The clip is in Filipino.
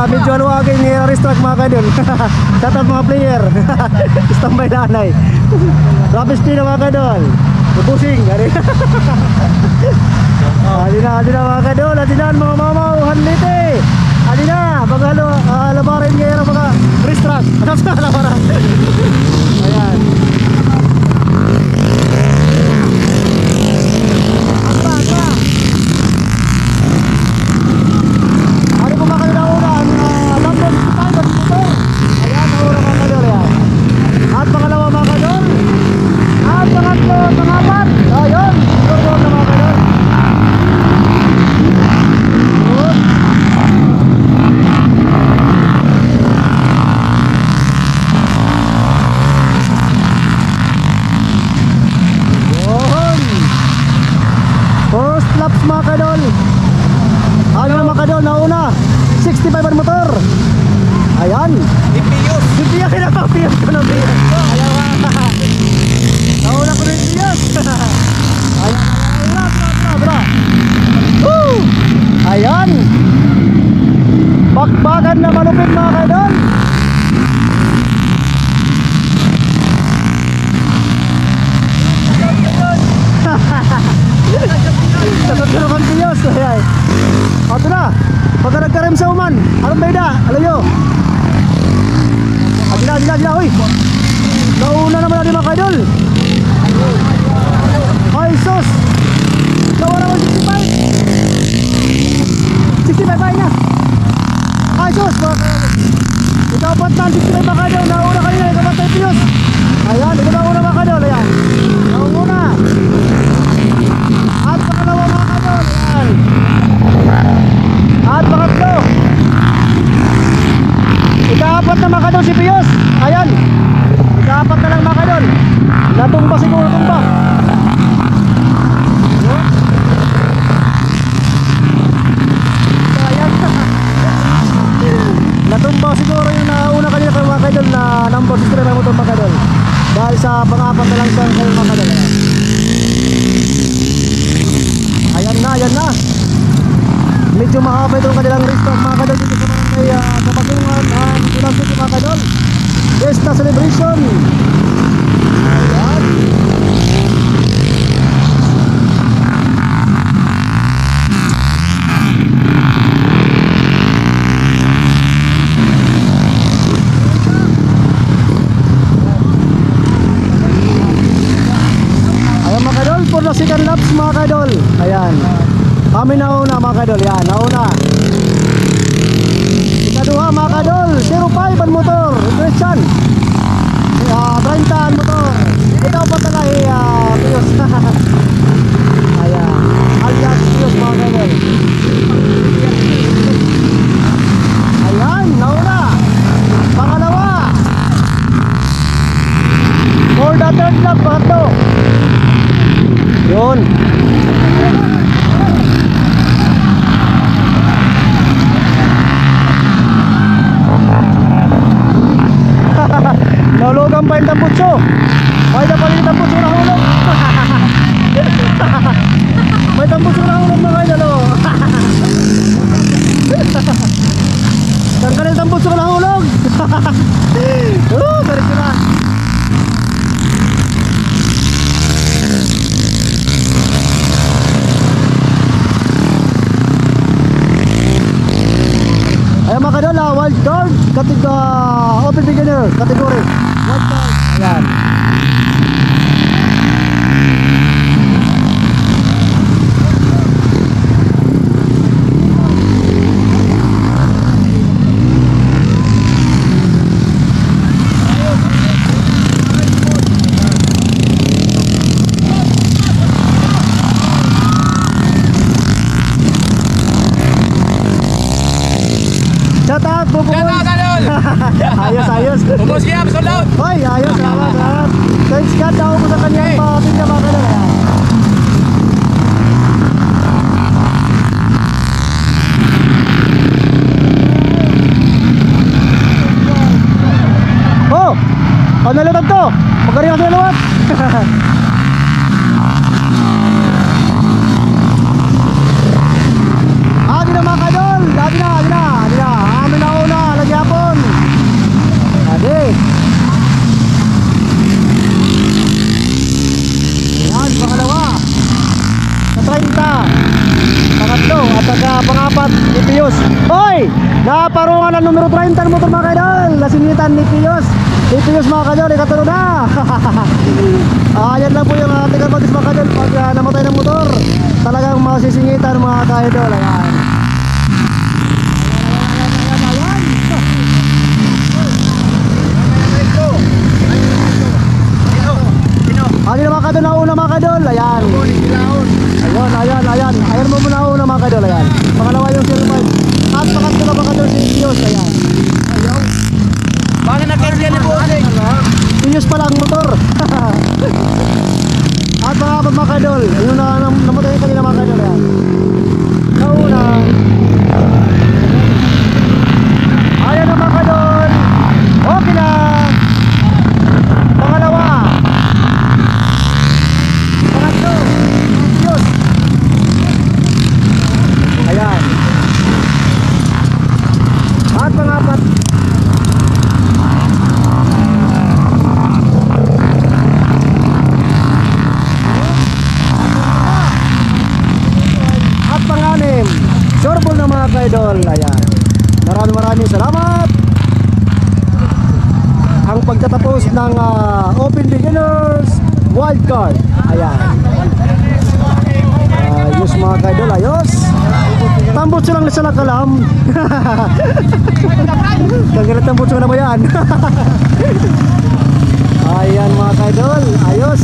medyo aluwagin ni Aristrack mga kaidol. Shout out mga player. Standby lanay. Rapis din mga kaidol. Pusing. Adina mga kaidol. Adina mga mamaw. Hanlite. Adina. Paghalo. Labarin ngayon mga Aristrack. Ano sa labaran? Ayan. Mga kadol, ano na mga kadol, nauna 65 ang motor. Ayan, Piyos kinapapiyos ko na Piyos. Ayan nauna ko rin Piyos. Ayan, bakbakan na malupit mga kadol. Kasagdarukan Piyos. Ato na, pagka nagkarem sa uman, anong beda? Alam nyo? Adina, uy. Nauna naman natin mga kaidol. Ay sus, nawala naman 65. 65 pa niya. Ay sus, mga kaidol. Ikapat na 65 mga kaidol. Nauna kanina, ikapat tayo Piyos. Ayan, ito nauna mga kaidol. Ayan, nauna. At pangalawa mga kadol. Ayan. At pangatlo. Ikaapat na mga kadol si Piyos. Ayan. Ikaapat na lang mga kadol. Natumba siguro, tumba. Ayan. Natumba siguro yung nauna kanina kayo mga kadol na number 6 na motor mga kadol. Dahil sa pangapat na lang siya kayo mga kadol. Ayan na. Medyo mahaba itong kanilang restart mga kadol dito sa barangay Kapagungan ang Tulang City mga kadol. Fiesta celebration. Ayan. Ayan mga kadol, for the second laps mga kadol. Ayan. Kami nauna mga kadol, yan, nauna. Ikaduha mga kadol, 05 ang motor, Christian. 30 ang motor. Ikaw pa talahi, Piyos. Ayan, alias Piyos mga kadol. Ayan, nauna. Pangalawa. For the third lap, pangatlo. Yun. Naulugan pa yung tambutso. May na pala yung tambutso na hulog. May tambutso na hulog mga idol. Tanggal yung tambutso na hulog. Garit na. Ayan mga kadol, wild card open beginner category. Wild card. Ayan. Shout out, Bubukoy. Ayos. Bumos kaya, sold out. Hoy, ayos, salamat. Thanks God, daw ko sa kanyang papinda mga kadol. Oh, ano nalutag to? Magaling ako nalawat. Adi na mga kadol, adi na. Naparungan ang numero 30 ng motor mga kaidol. Nasingitan ni Pius. Si Pius mga kaidol, ikatulog na. Ayan lang po yung ating kabatis mga kaidol. Pag namatay ng motor, talagang masisingitan mga kaidol. Ayan. Ano na mga kadol, nauna mga kadol, ayan. Ayan. Ayan mo muna una mga kadol, ayan. Pangalawa yung 05. At pangatlo mga kadol si Pius, ayan. Bakit nagkailan ni Bossing? Pius pala ang motor. At mga kadol, ayun na namatay kanina mga kadol, ayan. Nauna. Ayan na mga kadol. Okay na. Pangalawa. Pangatlo. Pius. Ayan. At pangapat. At panganim. Sureball na mga kaidol. Ayan. Maraming salamat. Ang pagtatapos ng Open Beginners Wildcard. Ayan. Ayos mga kaidol, ayos. Tambot silang na sila kalam. Kagalit tambot sila na ba yan? Ayan mga kaidol, ayos.